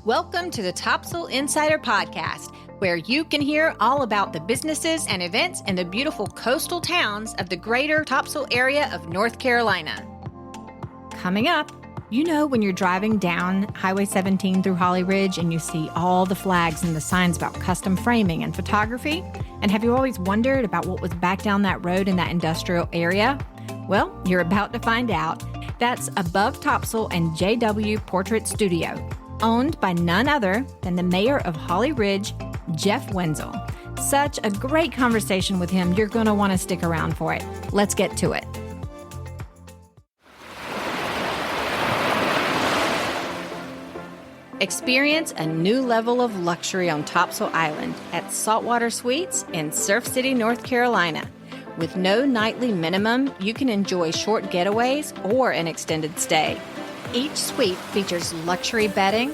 Welcome to the Topsail Insider Podcast, where you can hear all about the businesses and events in the beautiful coastal towns of the greater Topsail area of North Carolina. Coming up, you know when you're driving down Highway 17 through Holly Ridge and you see all the flags and the signs about custom framing and photography? And have you always wondered about what was back down that road in that industrial area? Well, you're about to find out. That's Above Topsail and JW Portrait Studio, owned by none other than the mayor of Holly Ridge, Jeff Wenzel. Such a great conversation with him. You're going to want to stick around for it. Let's get to it. Experience a new level of luxury on Topsail Island at Saltwater Suites in Surf City, North Carolina. With no nightly minimum, you can enjoy short getaways or an extended stay. Each suite features luxury bedding,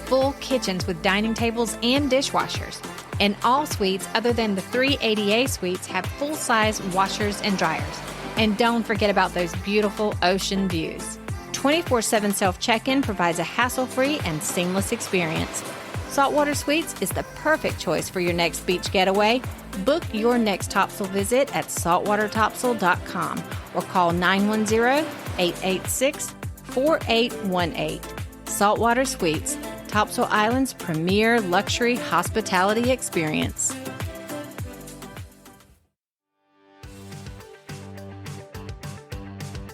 full kitchens with dining tables and dishwashers. And all suites other than the 3 ADA suites have full-size washers and dryers. And don't forget about those beautiful ocean views. 24/7 self-check-in provides a hassle-free and seamless experience. Saltwater Suites is the perfect choice for your next beach getaway. Book your next Topsail visit at saltwatertopsail.com or call 910-886-4818. Saltwater Suites, Topsail Island's premier luxury hospitality experience.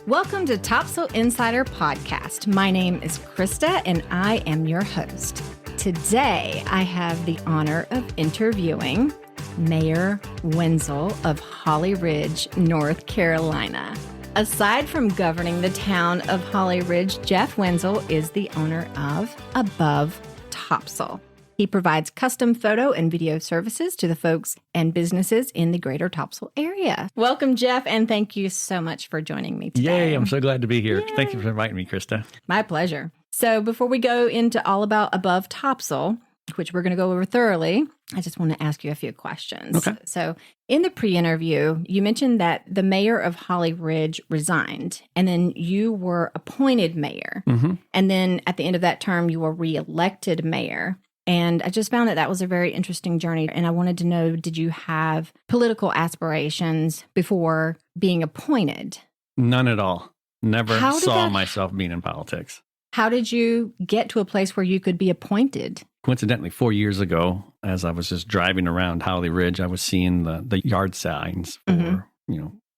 Welcome to Topsail Insider Podcast. My name is Krista and I am your host. Today, I have the honor of interviewing Mayor Wenzel of Holly Ridge, North Carolina. Aside from governing the town of Holly Ridge, Jeff Wenzel is the owner of Above Topsail. He provides custom photo and video services to the folks and businesses in the greater Topsail area. Welcome, Jeff, and thank you so much for joining me today. Yay, I'm so glad to be here. Yay. Thank you for inviting me, Krista. My pleasure. So before we go into all about Above Topsail, which we're going to go over thoroughly, I just want to ask you a few questions. Okay. So in the pre-interview, you mentioned that the mayor of Holly Ridge resigned, and then you were appointed mayor. Mm-hmm. And then at the end of that term, you were reelected mayor. And I just found that that was a very interesting journey. And I wanted to know, did you have political aspirations before being appointed? None at all. Never How did saw that- myself being in politics. How did you get to a place where you could be appointed? Coincidentally, 4 years ago, as I was just driving around Holly Ridge, I was seeing the yard signs for,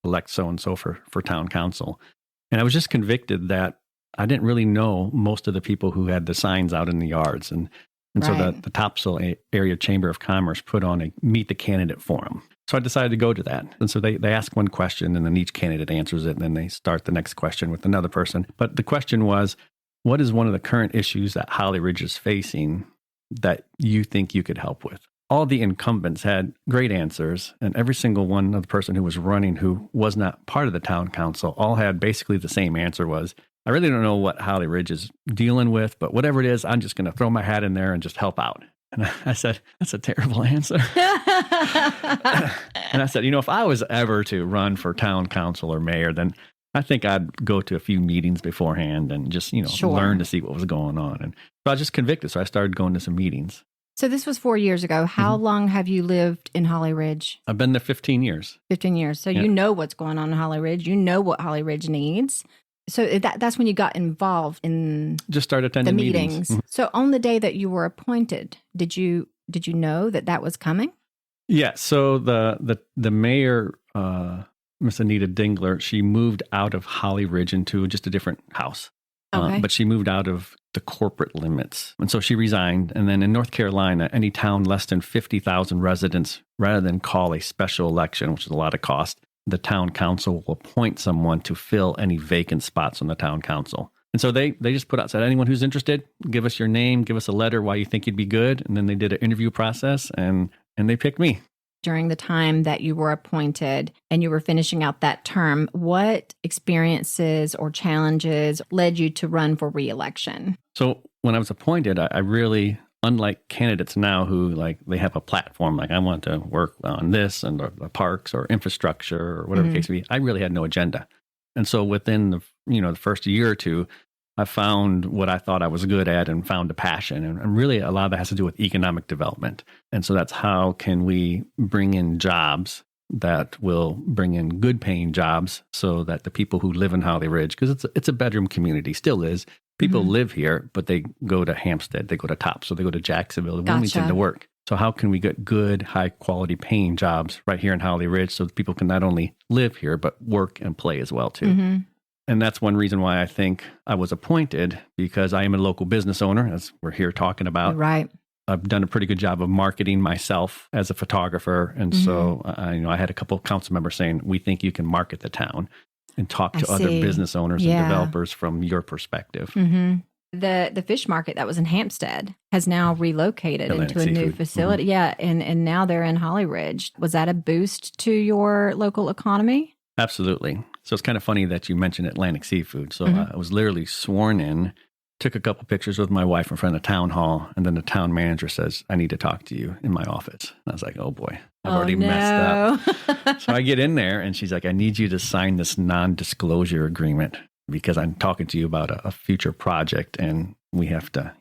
elect so-and-so for town council. And I was just convicted that I didn't really know most of the people who had the signs out in the yards. And so Right. the Topsail Area Chamber of Commerce put on a Meet the Candidate forum. So I decided to go to that. And so they ask one question, and then each candidate answers it, and then they start the next question with another person. But the question was, what is one of the current issues that Holly Ridge is facing that you think you could help with? All the incumbents had great answers, and every single one of the person who was running who was not part of the town council all had basically the same answer was, I really don't know what Holly Ridge is dealing with, but whatever it is, I'm just going to throw my hat in there and just help out. And I said, that's a terrible answer. And I said, if I was ever to run for town council or mayor, then I think I'd go to a few meetings beforehand and just, Sure. learn to see what was going on. And so I was just convicted. So I started going to some meetings. So this was 4 years ago. How long have you lived in Holly Ridge? I've been there 15 years. 15 years. So Yeah. you know what's going on in Holly Ridge. You know what Holly Ridge needs. So that's when you got involved in Just started attending the meetings. Mhm. So on the day that you were appointed, did you know that was coming? Yeah. So the mayor, Miss Anita Dingler, she moved out of Holly Ridge into just a different house. Okay. But she moved out of the corporate limits. And so she resigned. And then in North Carolina, any town less than 50,000 residents, rather than call a special election, which is a lot of cost, the town council will appoint someone to fill any vacant spots on the town council. And so they just put out, said, anyone who's interested, give us your name, give us a letter why you think you'd be good. And then they did an interview process and they picked me. During the time that you were appointed and you were finishing out that term, what experiences or challenges led you to run for reelection? So when I was appointed, I really, unlike candidates now who they have a platform, I want to work on this and the parks or infrastructure or whatever the case may be, I really had no agenda. And so within the first year or two, I found what I thought I was good at and found a passion. And really, a lot of that has to do with economic development. And so that's how can we bring in jobs that will bring in good paying jobs so that the people who live in Holly Ridge, because it's a bedroom community, still is. People live here, but they go to Hampstead, they go to Topsail, they go to Jacksonville, Wilmington to work. So how can we get good, high quality paying jobs right here in Holly Ridge so that people can not only live here, but work and play as well too. And that's one reason why I think I was appointed, because I am a local business owner, as we're here talking about. Right. I've done a pretty good job of marketing myself as a photographer. And so I had a couple of council members saying, we think you can market the town and talk to other business owners and developers from your perspective. The fish market that was in Hampstead has now relocated Atlantic into a new Seafood. facility. Yeah, and now they're in Holly Ridge. Was that a boost to your local economy? Absolutely. So it's kind of funny that you mentioned Atlantic Seafood. So I was literally sworn in, took a couple pictures with my wife in front of the town hall, and then the town manager says, I need to talk to you in my office. And I was like, oh boy, I've already messed up. So I get in there and she's like, I need you to sign this non-disclosure agreement because I'm talking to you about a future project and we have to,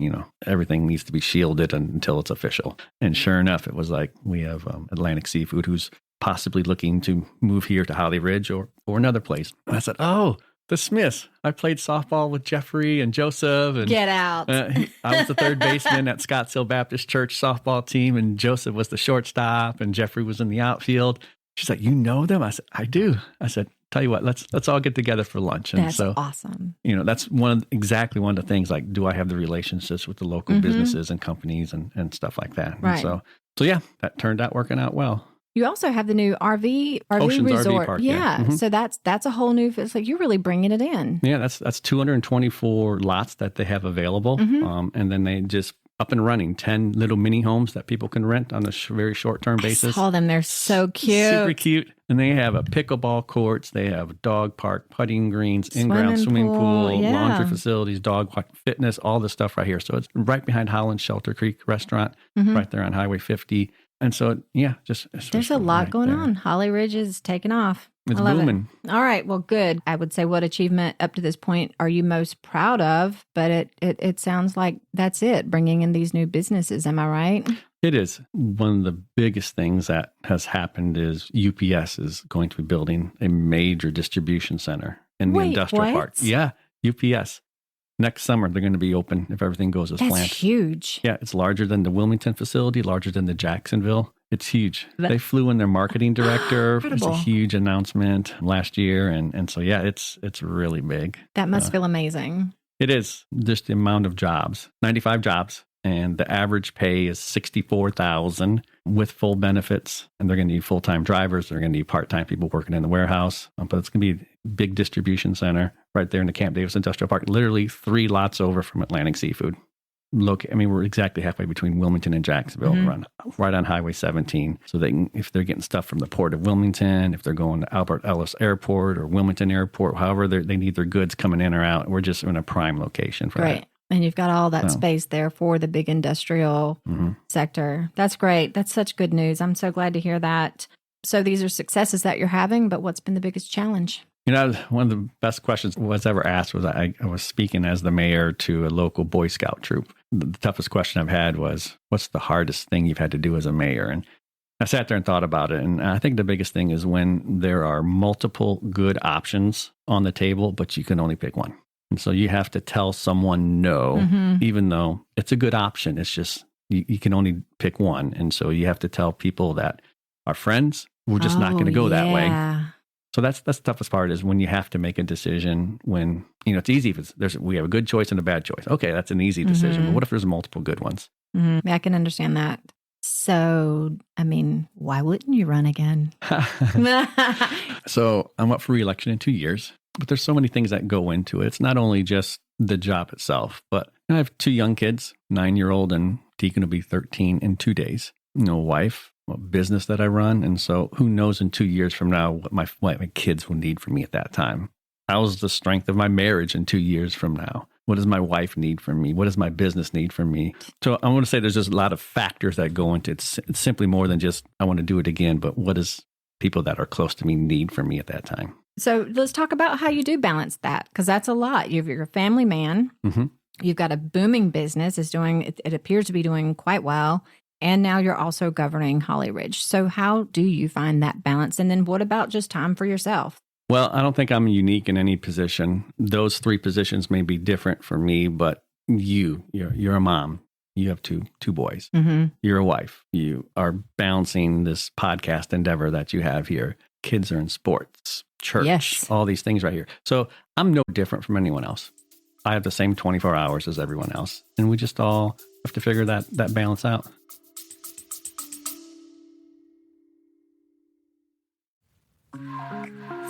everything needs to be shielded until it's official. And sure enough, it was like, we have Atlantic Seafood who's possibly looking to move here to Holly Ridge or another place. And I said, oh, the Smiths. I played softball with Jeffrey and Joseph. And, Get out. I was the third baseman at Scottsdale Baptist Church softball team, and Joseph was the shortstop, and Jeffrey was in the outfield. She's like, you know them? I said, I do. I said, tell you what, let's all get together for lunch. And that's so awesome. That's exactly one of the things, like, do I have the relationships with the local businesses and companies and stuff like that? Right. And so yeah, that turned out working out well. You also have the new RV Oceans resort. RV Park, So that's a whole new. It's like you're really bringing it in. Yeah, that's 224 lots that they have available, and then they just up and running 10 little mini homes that people can rent on a very short term basis. I saw them; they're so cute, super cute. And they have a pickleball courts, they have a dog park, putting greens, in-ground swimming pool, laundry facilities, dog walk, fitness, all this stuff right here. So it's right behind Holland Shelter Creek Restaurant, right there on Highway 50. And so, there's a lot going on. Holly Ridge is taking off. It's booming. All right. Well, good. I would say, what achievement up to this point are you most proud of? But it sounds like that's it, bringing in these new businesses. Am I right? It is. One of the biggest things that has happened is UPS is going to be building a major distribution center in the industrial park. Yeah, UPS. Next summer, they're going to be open if everything goes as planned. That's huge. Yeah, it's larger than the Wilmington facility, larger than the Jacksonville. It's huge. They flew in their marketing director. It's a huge announcement last year. And so, yeah, it's really big. That must feel amazing. It is. Just the amount of jobs, 95 jobs. And the average pay is $64,000 with full benefits. And they're going to need full-time drivers. They're going to need part-time people working in the warehouse. But it's going to be a big distribution center right there in the Camp Davis Industrial Park, literally 3 lots over from Atlantic Seafood. Look, we're exactly halfway between Wilmington and Jacksonville, right on Highway 17. So they can, if they're getting stuff from the Port of Wilmington, if they're going to Albert Ellis Airport or Wilmington Airport, however they need their goods coming in or out, we're just in a prime location for that. And you've got all that space there for the big industrial sector. That's great. That's such good news. I'm so glad to hear that. So these are successes that you're having, but what's been the biggest challenge? One of the best questions was ever asked was I was speaking as the mayor to a local Boy Scout troop. The toughest question I've had was, what's the hardest thing you've had to do as a mayor? And I sat there and thought about it. And I think the biggest thing is when there are multiple good options on the table, but you can only pick one. And so you have to tell someone no, even though it's a good option. It's just, you can only pick one. And so you have to tell people that are friends, we're just not going to go that way. So that's the toughest part, is when you have to make a decision when, it's easy if we have a good choice and a bad choice. Okay, that's an easy decision. But what if there's multiple good ones? I can understand that. So, why wouldn't you run again? So I'm up for re-election in 2 years, but there's so many things that go into it. It's not only just the job itself, but I have 2 young kids, 9-year-old and Deacon will be 13 in 2 days. Wife, business that I run. And so who knows in 2 years from now what my kids will need from me at that time. How's the strength of my marriage in 2 years from now? What does my wife need from me? What does my business need from me? So I want to say there's just a lot of factors that go into it. It's simply more than just, I want to do it again, but what does people that are close to me need from me at that time? So let's talk about how you do balance that, because that's a lot. You're a family man. Mm-hmm. You've got a booming business. It appears to be doing quite well. And now you're also governing Holly Ridge. So how do you find that balance? And then what about just time for yourself? Well, I don't think I'm unique in any position. Those 3 positions may be different for me, but you're a mom. You have two boys. Mm-hmm. You're a wife. You are balancing this podcast endeavor that you have here. Kids are in sports, church, Yes. all these things right here. So I'm no different from anyone else. I have the same 24 hours as everyone else. And we just all have to figure that balance out.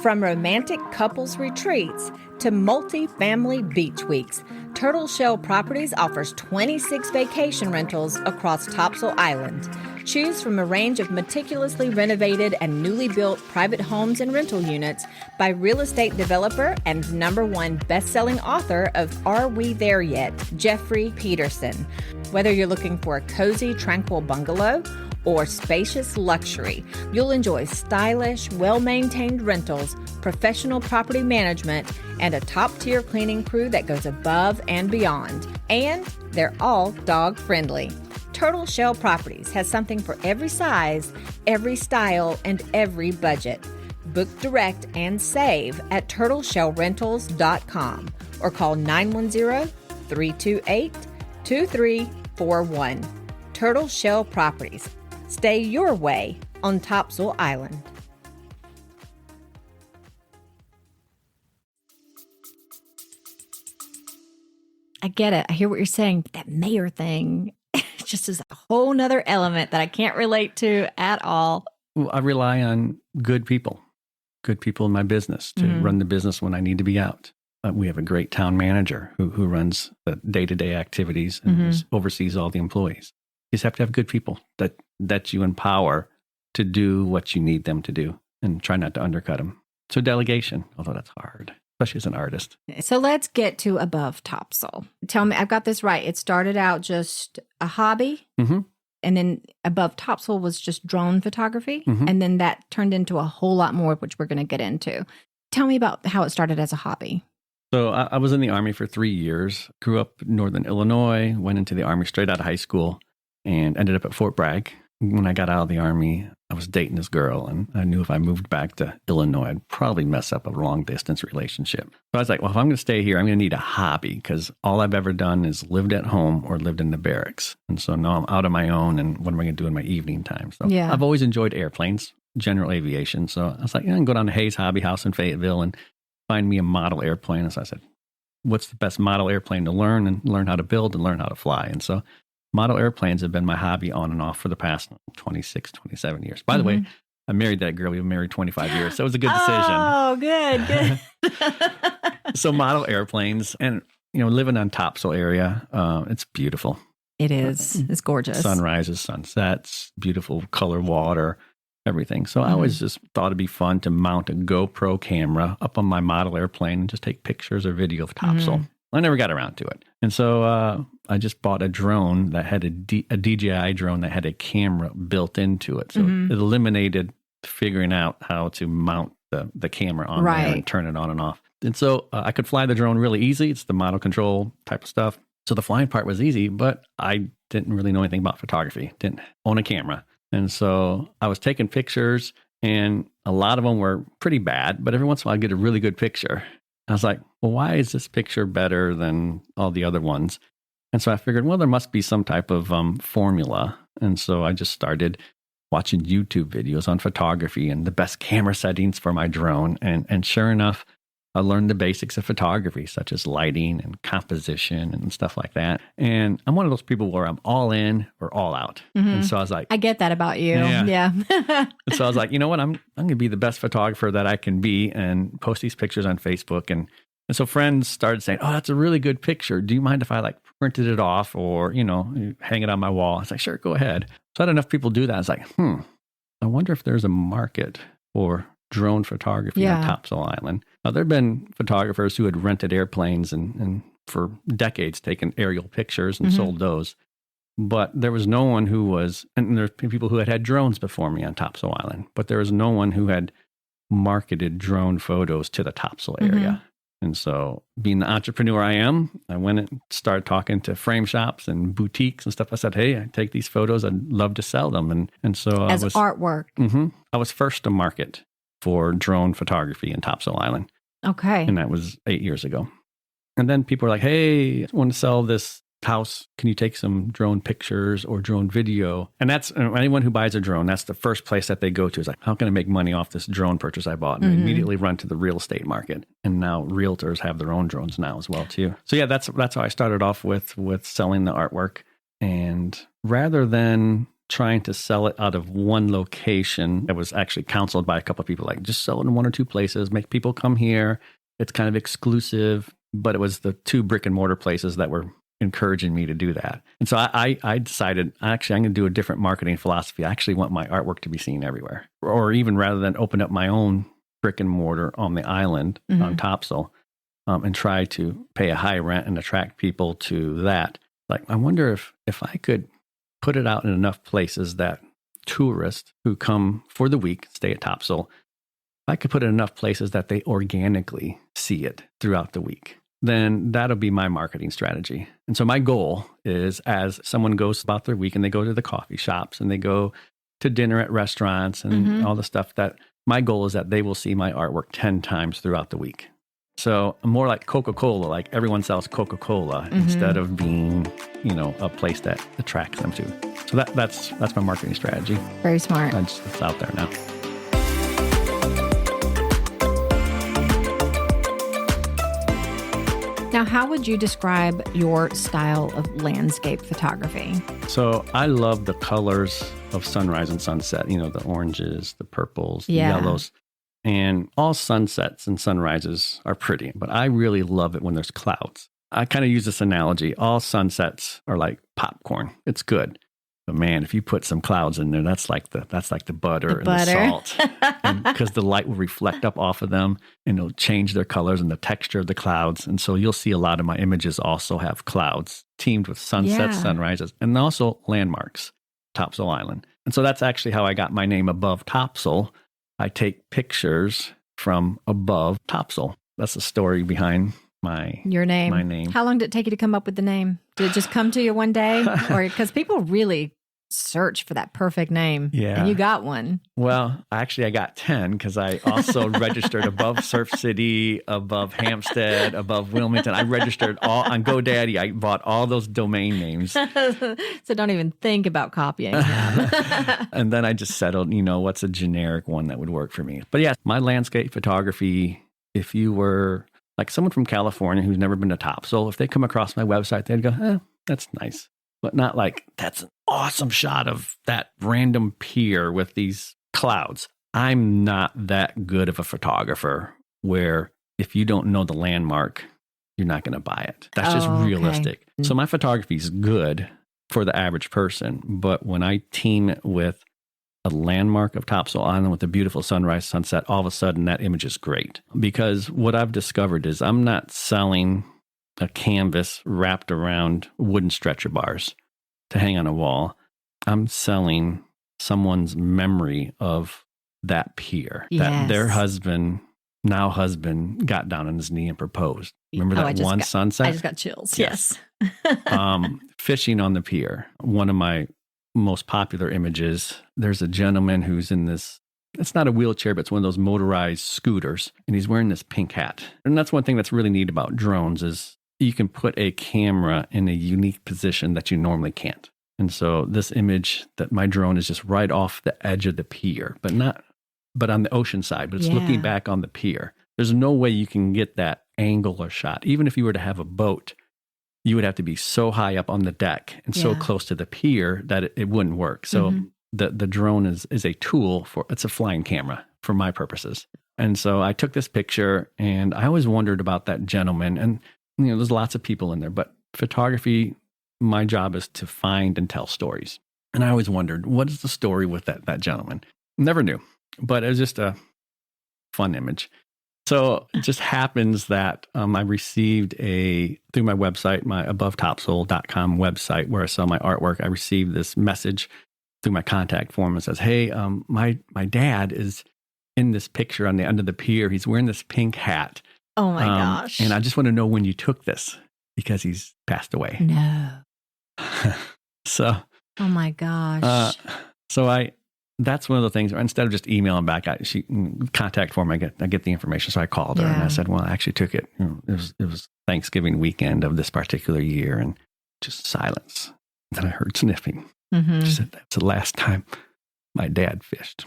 From romantic couples retreats to multi-family beach weeks, Turtle Shell Properties offers 26 vacation rentals across Topsail Island. Choose from a range of meticulously renovated and newly built private homes and rental units by real estate developer and #1 best-selling author of Are We There Yet?, Jeffrey Peterson. Whether you're looking for a cozy, tranquil bungalow or spacious luxury, you'll enjoy stylish, well-maintained rentals, professional property management, and a top-tier cleaning crew that goes above and beyond. And they're all dog-friendly. Turtle Shell Properties has something for every size, every style, and every budget. Book direct and save at turtleshellrentals.com or call 910-328-2341. Turtle Shell Properties. Stay your way on Topsail Island. I get it. I hear what you're saying, but that mayor thing just is a whole nother element that I can't relate to at all. Well, I rely on good people in my business to run the business when I need to be out. We have a great town manager who runs the day-to-day activities and oversees all the employees. You just have to have good people that you empower to do what you need them to do and try not to undercut them. So delegation, although that's hard, especially as an artist. So let's get to Above Topsail. Tell me, I've got this right. It started out just a hobby, and then Above Topsail was just drone photography, and then that turned into a whole lot more, which we're going to get into. Tell me about how it started as a hobby. So I was in the Army for 3 years, grew up in Northern Illinois, went into the Army straight out of high school, and ended up at Fort Bragg. When I got out of the Army, I was dating this girl, and I knew if I moved back to Illinois, I'd probably mess up a long-distance relationship. So I was like, well, if I'm going to stay here, I'm going to need a hobby, because all I've ever done is lived at home or lived in the barracks. And so now I'm out on my own, and what am I going to do in my evening time? So I've always enjoyed airplanes, general aviation. So I was like, I can go down to Hayes Hobby House in Fayetteville and find me a model airplane. And so I said, what's the best model airplane to learn and learn how to build and learn how to fly? And so model airplanes have been my hobby on and off for the past 26, 27 years. By the way, I married that girl. We were married 25 years. So it was a good decision. Oh, good. So model airplanes and, living on Topsail area, it's beautiful. It is. It's gorgeous. Sunrises, sunsets, beautiful color water, everything. So I always just thought it'd be fun to mount a GoPro camera up on my model airplane and just take pictures or video of Topsail. I never got around to it. And so I just bought a drone that had a DJI drone that had a camera built into it. So it eliminated figuring out how to mount the camera on there and turn it on and off. And so I could fly the drone really easy. It's the model control type of stuff. So the flying part was easy, but I didn't really know anything about photography, didn't own a camera. And so I was taking pictures, and a lot of them were pretty bad, but every once in a while I'd get a really good picture. I was like, well, why is this picture better than all the other ones? And so I figured, well, there must be some type of formula. And so I just started watching YouTube videos on photography and the best camera settings for my drone. And sure enough, I learned the basics of photography, such as lighting and composition and stuff like that. And I'm one of those people where I'm all in or all out. And so I was like, I get that about you. Yeah. And so I was like, you know what? I'm going to be the best photographer that I can be and post these pictures on Facebook. And so friends started saying, oh, that's a really good picture. Do you mind if I printed it off or, hang it on my wall? I was like, sure, go ahead. So I had enough people do that. I was like, I wonder if there's a market for drone photography on Topsail Island. Now, there have been photographers who had rented airplanes and for decades taken aerial pictures and sold those. But there was no one who was, and there's people who had drones before me on Topsail Island, but there was no one who had marketed drone photos to the Topsail area. And so being the entrepreneur I am, I went and started talking to frame shops and boutiques and stuff. I said, hey, I take these photos. I'd love to sell them. And so as artwork. I was first to market for drone photography in Topsail Island. Okay. And that was 8 years ago. And then people were like, hey, I want to sell this house. Can you take some drone pictures or drone video? And that's anyone who buys a drone, that's the first place that they go to is like, how can I make money off this drone purchase I bought? And they immediately run to the real estate market. And now realtors have their own drones now as well too. So yeah, that's how I started off with selling the artwork. And rather than trying to sell it out of one location, I was actually counseled by a couple of people like, just sell it in one or two places, make people come here. It's kind of exclusive. But it was the two brick and mortar places that were encouraging me to do that. And so I decided, actually, I'm going to do a different marketing philosophy. I actually want my artwork to be seen everywhere. Or even rather than open up my own brick and mortar on the island on Topsail and try to pay a high rent and attract people to that. Like, I wonder if I could put it out in enough places that tourists who come for the week, stay at Topsail, I could put it in enough places that they organically see it throughout the week. Then that'll be my marketing strategy. And so my goal is as someone goes about their week and they go to the coffee shops and they go to dinner at restaurants and all the stuff, that my goal is that they will see my artwork 10 times throughout the week. So more like Coca-Cola, like everyone sells Coca-Cola instead of being, a place that attracts them to. So that's my marketing strategy. Very smart. It's out there now. Now, how would you describe your style of landscape photography? So I love the colors of sunrise and sunset, the oranges, the purples, the yellows. And all sunsets and sunrises are pretty, but I really love it when there's clouds. I kind of use this analogy. All sunsets are like popcorn. It's good. But man, if you put some clouds in there, that's like the butter and the salt. Because the light will reflect up off of them and it'll change their colors and the texture of the clouds. And so you'll see a lot of my images also have clouds teamed with sunsets, sunrises, and also landmarks, Topsail Island. And so that's actually how I got my name Above Topsail. I take pictures from above Topsail. That's the story behind your name. My name. How long did it take you to come up with the name? Did it just come to you one day? Or because people really search for that perfect name. Yeah. And you got one. Well, actually, I got 10 because I also registered above Surf City, above Hampstead, above Wilmington. I registered all on GoDaddy. I bought all those domain names. So don't even think about copying them. And then I just settled, what's a generic one that would work for me. But yeah, my landscape photography, if you were like someone from California who's never been to Topsail, if they come across my website, they'd go, that's nice. But not like, that's an awesome shot of that random pier with these clouds. I'm not that good of a photographer where if you don't know the landmark, you're not going to buy it. That's just realistic. Okay. So my photography is good for the average person. But when I team it with a landmark of Topsail Island with a beautiful sunrise, sunset, all of a sudden that image is great. Because what I've discovered is I'm not selling a canvas wrapped around wooden stretcher bars to hang on a wall. I'm selling someone's memory of that pier, that their husband, now husband, got down on his knee and proposed. Remember that sunset? I just got chills. Yes. Fishing on the pier. One of my most popular images, there's a gentleman who's in this, it's not a wheelchair, but it's one of those motorized scooters, and he's wearing this pink hat. And that's one thing that's really neat about drones is you can put a camera in a unique position that you normally can't. And so this image that my drone is just right off the edge of the pier, but on the ocean side, but it's looking back on the pier. There's no way you can get that angle or shot. Even if you were to have a boat, you would have to be so high up on the deck and so close to the pier that it wouldn't work. So the drone is a tool it's a flying camera for my purposes. And so I took this picture and I always wondered about that gentleman. And there's lots of people in there, but photography, my job is to find and tell stories. And I always wondered, what is the story with that gentleman? Never knew, but it was just a fun image. So it just happens that I received through my website, my abovetopsail.com website where I sell my artwork, I received this message through my contact form that says, hey, my dad is in this picture on the end of the pier. He's wearing this pink hat. Oh my gosh. And I just want to know when you took this because he's passed away. No. So, oh my gosh. That's one of the things, instead of just emailing back, she contact form, I get the information. So I called her and I said, well, I actually took it. It was Thanksgiving weekend of this particular year, and just silence. Then I heard sniffing. Mm-hmm. She said, that's the last time my dad fished.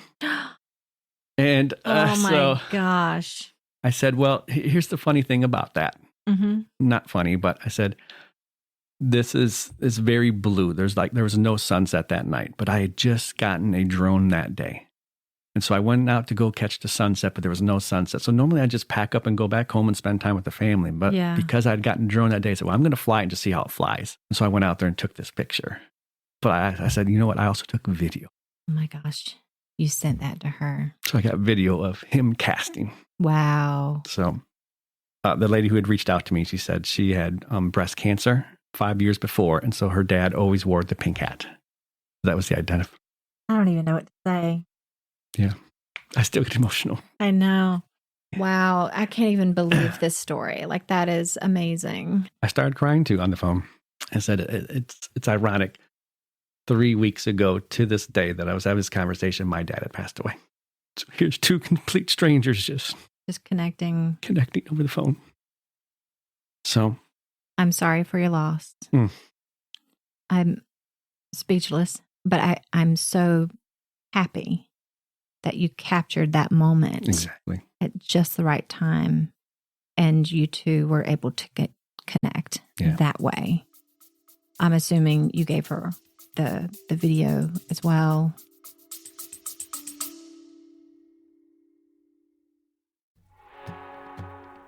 And oh my gosh. I said, well, here's the funny thing about that. Mm-hmm. Not funny, but I said, this is very blue. There was no sunset that night, but I had just gotten a drone that day. And so I went out to go catch the sunset, but there was no sunset. So normally I just pack up and go back home and spend time with the family. But because I'd gotten a drone that day, I said, well, I'm going to fly and just see how it flies. And so I went out there and took this picture. But I said, you know what? I also took video. Oh my gosh. You sent that to her. So I got video of him casting. Wow. So the lady who had reached out to me, she said she had breast cancer 5 years before. And so her dad always wore the pink hat. That was the identifier. I don't even know what to say. Yeah. I still get emotional. I know. Wow. I can't even believe this story. Like, that is amazing. I started crying too on the phone. I said, it's ironic. 3 weeks ago to this day that I was having this conversation, my dad had passed away. So here's two complete strangers just connecting over the phone. So I'm sorry for your loss. I'm speechless, but I'm so happy that you captured that moment exactly at just the right time, and you two were able to connect that way. I'm assuming you gave her the video as well.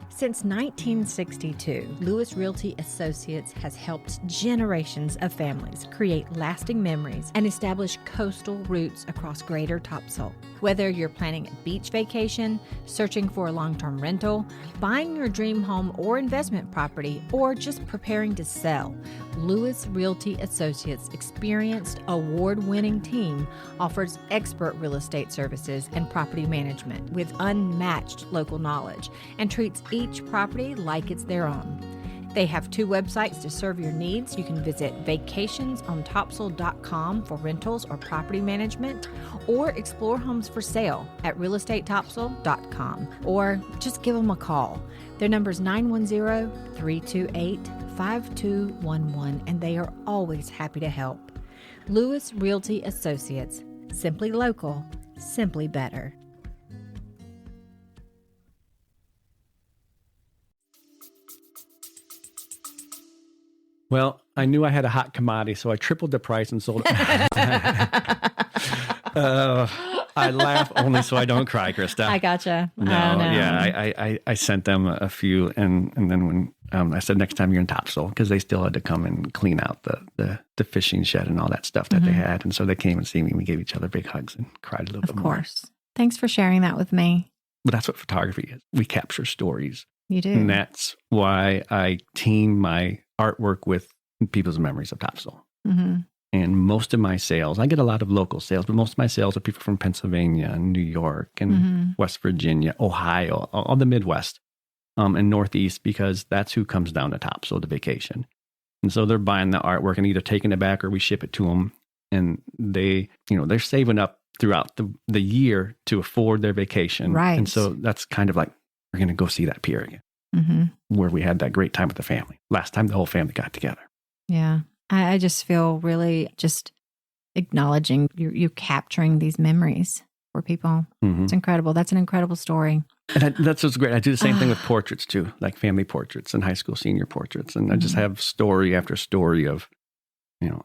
Since 1962, Lewis Realty Associates has helped generations of families create lasting memories and establish coastal roots across Greater Topsail. Whether you're planning a beach vacation, searching for a long-term rental, buying your dream home or investment property, or just preparing to sell, Lewis Realty Associates' experienced, award-winning team offers expert real estate services and property management with unmatched local knowledge and treats each property like it's their own. They have 2 websites to serve your needs. You can visit vacationsontopsail.com for rentals or property management, or explore homes for sale at realestatetopsail.com, or just give them a call. Their number is 910-328-5211, and they are always happy to help. Lewis Realty Associates. Simply local, simply better. Well, I knew I had a hot commodity, so I tripled the price and sold it. I laugh only so I don't cry, Krista. I gotcha. No, yeah, I sent them a few, and then when I said next time you're in Topsail, because they still had to come and clean out the fishing shed and all that stuff that they had, and so they came and see me. We gave each other big hugs and cried a little bit more. Of course. Thanks for sharing that with me. But that's what photography is. We capture stories. You do. And that's why I team my artwork with people's memories of Topsail. Mm-hmm. And most of my sales, I get a lot of local sales, but most of my sales are people from Pennsylvania and New York and West Virginia, Ohio, all the Midwest and Northeast, because that's who comes down to Topsail to vacation. And so they're buying the artwork and either taking it back or we ship it to them. And they're saving up throughout the year to afford their vacation. Right. And so that's kind of like, we're going to go see that pier again, where we had that great time with the family. Last time the whole family got together. Yeah. I just feel really just acknowledging you capturing these memories for people. It's incredible. That's an incredible story. And that's what's great. I do the same thing with portraits too, like family portraits and high school senior portraits. And I just have story after story of,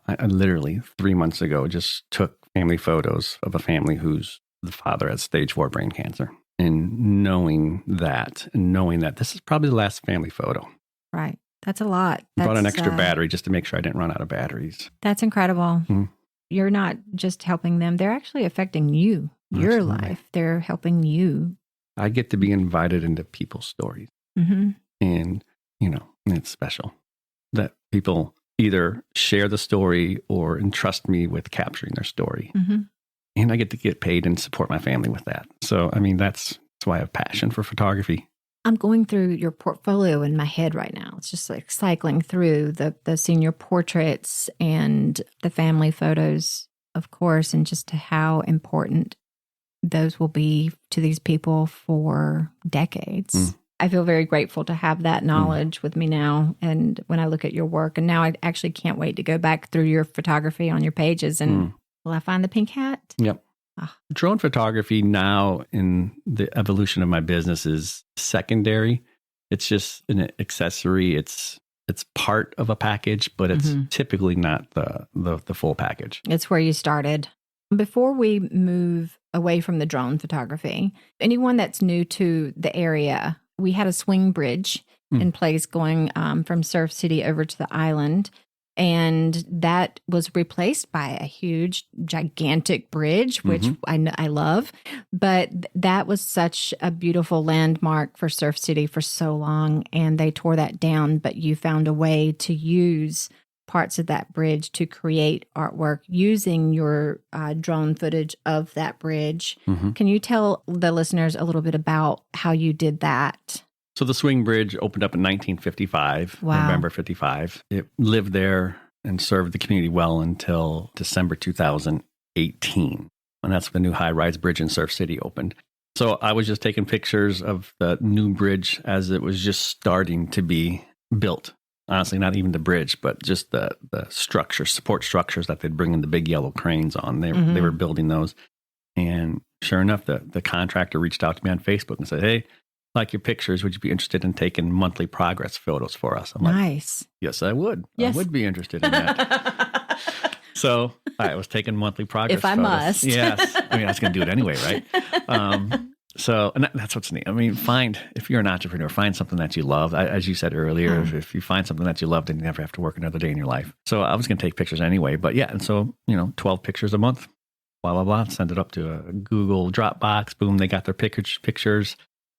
I literally 3 months ago just took family photos of a family whose the father has stage 4 brain cancer. And knowing that this is probably the last family photo. Right. That's a lot. I brought an extra battery just to make sure I didn't run out of batteries. That's incredible. You're not just helping them. They're actually affecting you, your life. They're helping you. I get to be invited into people's stories. And, it's special that people either share the story or entrust me with capturing their story. and I get to get paid and support my family with that. So, I mean, that's why I have passion for photography. I'm going through your portfolio in my head right now. It's just like cycling through the senior portraits and the family photos, of course, and just to how important those will be to these people for decades. I feel very grateful to have that knowledge with me now. And when I look at your work, and now I actually can't wait to go back through your photography on your pages. And will I find the pink hat? Yep. Drone photography now in the evolution of my business is secondary. It's just an accessory. It's part of a package, but it's typically not the full package. It's where you started. Before we move away from the drone photography, anyone that's new to the area, we had a swing bridge in place going from Surf City over to the island. And that was replaced by a huge, gigantic bridge, which I love. But that was such a beautiful landmark for Surf City for so long. And they tore that down. But you found a way to use parts of that bridge to create artwork using your drone footage of that bridge. Can you tell the listeners a little bit about how you did that? So the swing bridge opened up in 1955, November 55. It lived there and served the community well until December 2018. And that's when the new high-rise bridge in Surf City opened. So I was just taking pictures of the new bridge as it was just starting to be built. Honestly, not even the bridge, but just the structures, support structures that they'd bring in the big yellow cranes on. They were building those. And sure enough, the contractor reached out to me on Facebook and said, "Hey, like your pictures, would you be interested in taking monthly progress photos for us?" I'm nice. Like, yes, I would. Yes. I would be interested in that. So I was taking monthly progress if I photos. must. Yes. I mean, I was going to do it anyway, right? So and that's what's neat. I mean, if you're an entrepreneur, find something that you love. As you said earlier, if you find something that you love, then you never have to work another day in your life. So I was going to take pictures anyway. But yeah, and so, 12 pictures a month, blah, blah, blah. Send it up to a Google Dropbox. Boom, they got their pictures.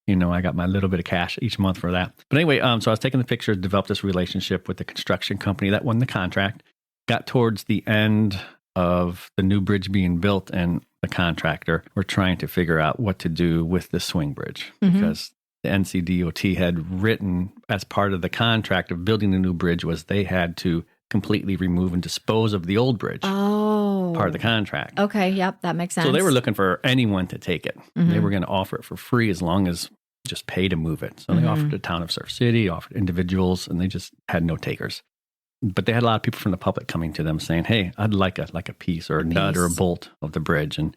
I got my little bit of cash each month for that. But anyway, so I was taking the pictures, developed this relationship with the construction company that won the contract, got towards the end of the new bridge being built, and the contractor were trying to figure out what to do with the swing bridge because the NCDOT had written as part of the contract of building the new bridge was they had to completely remove and dispose of the old bridge. Oh. Part of the contract. Okay, yep, that makes sense. So they were looking for anyone to take it. They were going to offer it for free as long as just pay to move it. So they offered the town of Surf City, offered individuals, and they just had no takers. But they had a lot of people from the public coming to them saying, "Hey, I'd like a piece or a nut or a bolt of the bridge." And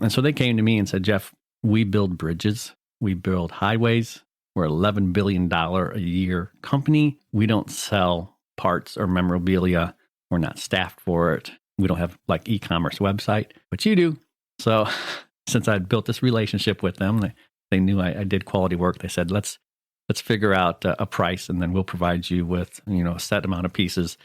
so they came to me and said, "Jeff, we build bridges. We build highways. We're an $11 billion a year company. We don't sell parts or memorabilia. We're not staffed for it. We don't have like e-commerce website, but you do." So since I'd built this relationship with them, they knew I did quality work. They said, let's figure out a price, and then we'll provide you with, a set amount of pieces,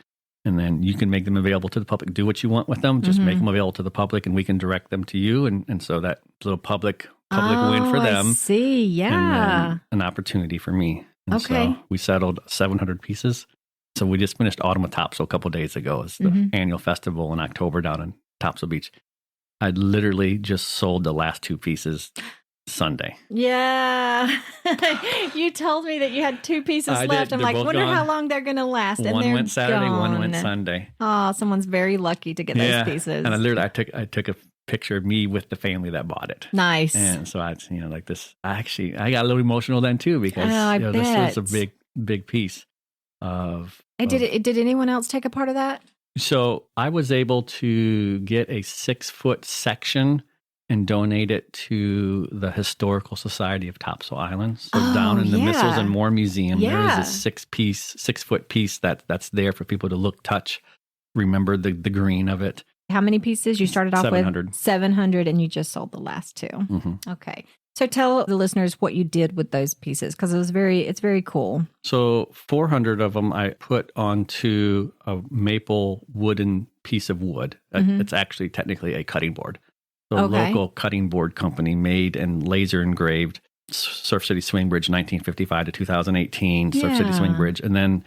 and then you can make them available to the public. Do what you want with them. Just make them available to the public, and we can direct them to you. And so that little public win for them. I see. Yeah. And then an opportunity for me. And Okay. So we settled 700 pieces. So we just finished Autumn with Topsail a couple of days ago. It's the annual festival in October down in Topsail Beach. I literally just sold the last 2 pieces Sunday. Yeah. You told me that you had 2 pieces left. I'm They're like, both wonder gone. how long they're going to last. And One they're went Saturday, gone. one went Sunday. Oh, someone's very lucky to get those pieces. And I took a picture of me with the family that bought it. Nice. And so I like this. I got a little emotional then too because this was a big piece of. Did anyone else take a part of that? So I was able to get a 6-foot section and donate it to the Historical Society of Topsail Island. So down in the Missiles and More Museum, there is a 6-foot piece that's there for people to look, touch, remember the green of it. How many pieces? You started off 700. with 700, and you just sold the last 2. Okay. So tell the listeners what you did with those pieces, because it's very cool. So 400 of them I put onto a maple wooden piece of wood. It's actually technically a cutting board. So a local cutting board company made and laser engraved Surf City Swing Bridge 1955 to 2018, Surf City Swing Bridge. And then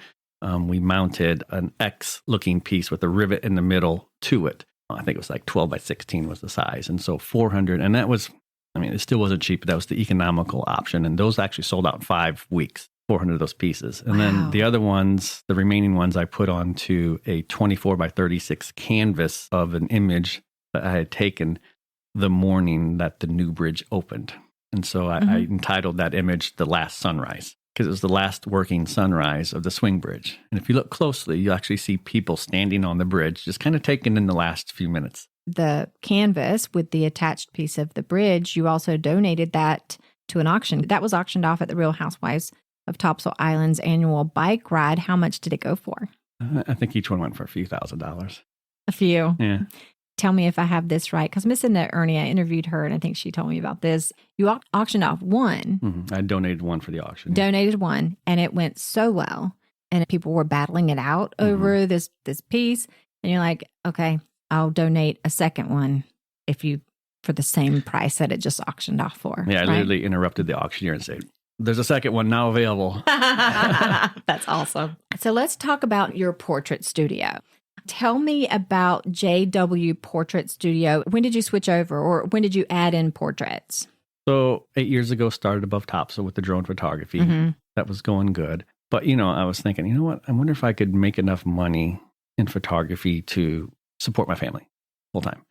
we mounted an X looking piece with a rivet in the middle to it. I think it was like 12 by 16 was the size. And so 400, and that was, I mean, it still wasn't cheap, but that was the economical option. And those actually sold out in 5 weeks, 400 of those pieces. And then the other ones, the remaining ones, I put onto a 24 by 36 canvas of an image that I had taken the morning that the new bridge opened. And so I entitled that image The Last Sunrise, because it was the last working sunrise of the swing bridge. And if you look closely, you actually see people standing on the bridge, just kind of taking in the last few minutes. The canvas with the attached piece of the bridge, you also donated that to an auction. That was auctioned off at the Real Housewives of Topsail Island's annual bike ride. How much did it go for? I think each one went for a few $1,000s. A few? Yeah. Tell me if I have this right, because Miss Annette Ernie, I interviewed her, and I think she told me about this. You auctioned off one. Mm-hmm. I donated one for the auction. Donated one, and it went so well. And people were battling it out over this piece. And you're like, okay, I'll donate a second one for the same price that it just auctioned off for. Yeah, I right? literally interrupted the auctioneer and said, there's a second one now available. That's awesome. So let's talk about your portrait studio. Tell me about JW Portrait Studio. When did you switch over, or when did you add in portraits? So 8 years ago, started Above Topsail with the drone photography. That was going good. But, I was thinking, you know what? I wonder if I could make enough money in photography to support my family full time.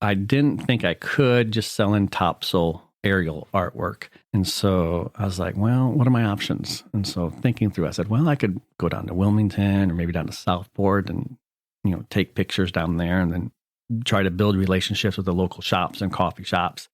I didn't think I could just sell in topsail aerial artwork. And so I was like, well, what are my options? And so thinking through, I said, well, I could go down to Wilmington or maybe down to Southport and take pictures down there and then try to build relationships with the local shops and coffee shops.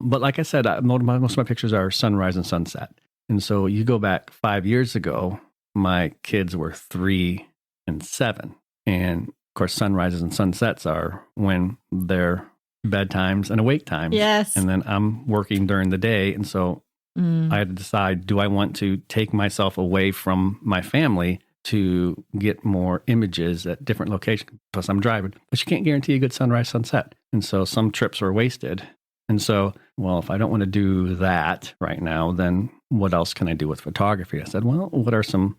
But like I said, most of my pictures are sunrise and sunset. And so you go back 5 years ago, my kids were 3 and 7. And of course, sunrises and sunsets are when they're bedtimes and awake times. Yes. And then I'm working during the day. And so I had to decide, do I want to take myself away from my family to get more images at different locations? Plus I'm driving, but you can't guarantee a good sunrise, sunset. And so some trips were wasted. And so, well, if I don't want to do that right now, then what else can I do with photography? I said, well, what are some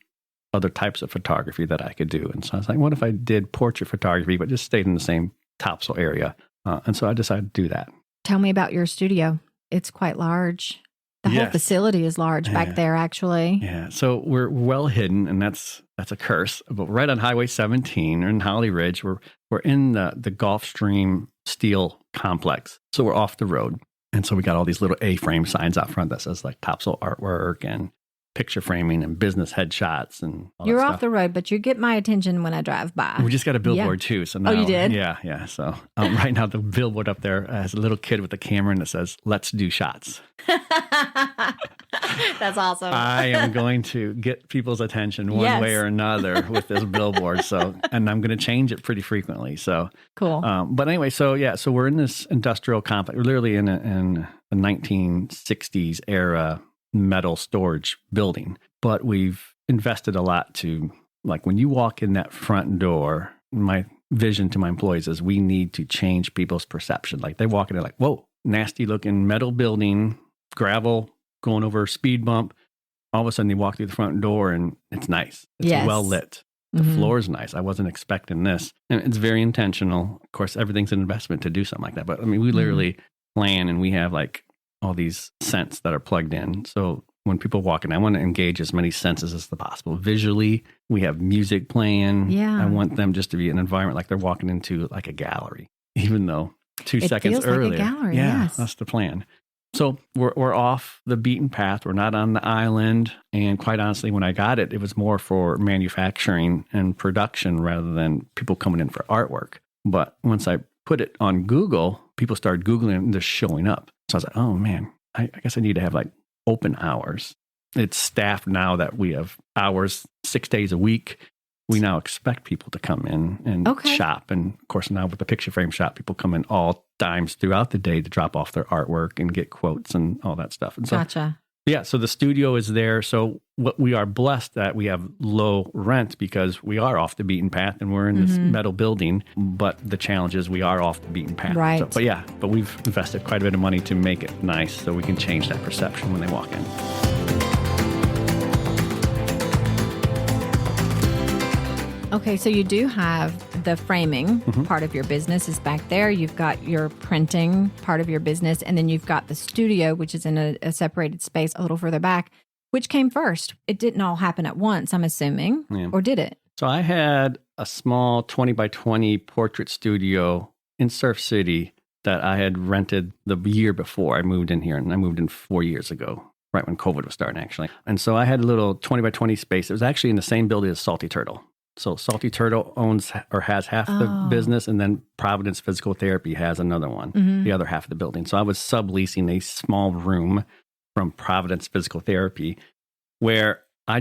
other types of photography that I could do? And so I was like, what if I did portrait photography, but just stayed in the same topsail area? And so I decided to do that. Tell me about your studio. It's quite large. The whole facility is large back there, actually. Yeah. So we're well hidden, and that's a curse. But right on Highway 17 in Holly Ridge, we're in the Gulfstream Steel Complex. So we're off the road. And so we got all these little A-frame signs out front that says like topsail artwork and picture framing and business headshots and all You're that off stuff. the road, but you get my attention when I drive by. We just got a billboard too. So now, you did? Yeah. So right now the billboard up there has a little kid with a camera and it says, "Let's do shots." That's awesome. I am going to get people's attention one way or another with this billboard. And I'm going to change it pretty frequently. So cool. But anyway, so we're in this industrial complex. We're literally in a 1960s era metal storage building, but we've invested a lot to, like, when you walk in that front door, my vision to my employees is we need to change people's perception. Like they walk in, they're like, whoa, nasty looking metal building, gravel going over a speed bump. All of a sudden they walk through the front door and it's nice. It's well lit. The floor is nice. I wasn't expecting this. And it's very intentional. Of course, everything's an investment to do something like that. But I mean, we literally plan, and we have like all these scents that are plugged in. So when people walk in, I want to engage as many senses as possible. Visually, we have music playing. Yeah. I want them just to be an environment like they're walking into like a gallery, even though 2 seconds feels earlier. Like a gallery, yeah, yes. That's the plan. So we're off the beaten path. We're not on the island. And quite honestly, when I got it, it was more for manufacturing and production rather than people coming in for artwork. But once I put it on Google, people started Googling and just showing up. So I was like, oh man, I guess I need to have like open hours. It's staffed now that we have hours 6 days a week. We now expect people to come in and shop. And of course, now with the picture frame shop, people come in all times throughout the day to drop off their artwork and get quotes and all that stuff. And so, gotcha. Yeah, so the studio is there. So what we are blessed that we have low rent because we are off the beaten path and we're in this metal building. But the challenge is we are off the beaten path. Right. So, but we've invested quite a bit of money to make it nice so we can change that perception when they walk in. Okay, so you do have the framing part of your business is back there. You've got your printing part of your business, and then you've got the studio, which is in a separated space a little further back. Which came first? It didn't all happen at once, I'm assuming, or did it? So I had a small 20 by 20 portrait studio in Surf City that I had rented the year before I moved in here. And I moved in 4 years ago, right when COVID was starting, actually. And so I had a little 20 by 20 space. It was actually in the same building as Salty Turtle. So Salty Turtle owns or has half the business, and then Providence Physical Therapy has another one, the other half of the building. So I was subleasing a small room from Providence Physical Therapy where I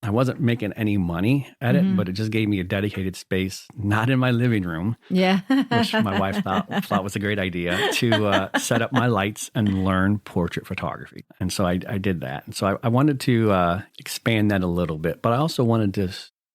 wasn't making any money at it, but it just gave me a dedicated space, not in my living room, which my wife thought was a great idea, to set up my lights and learn portrait photography. And so I did that. And so I wanted to expand that a little bit, but I also wanted to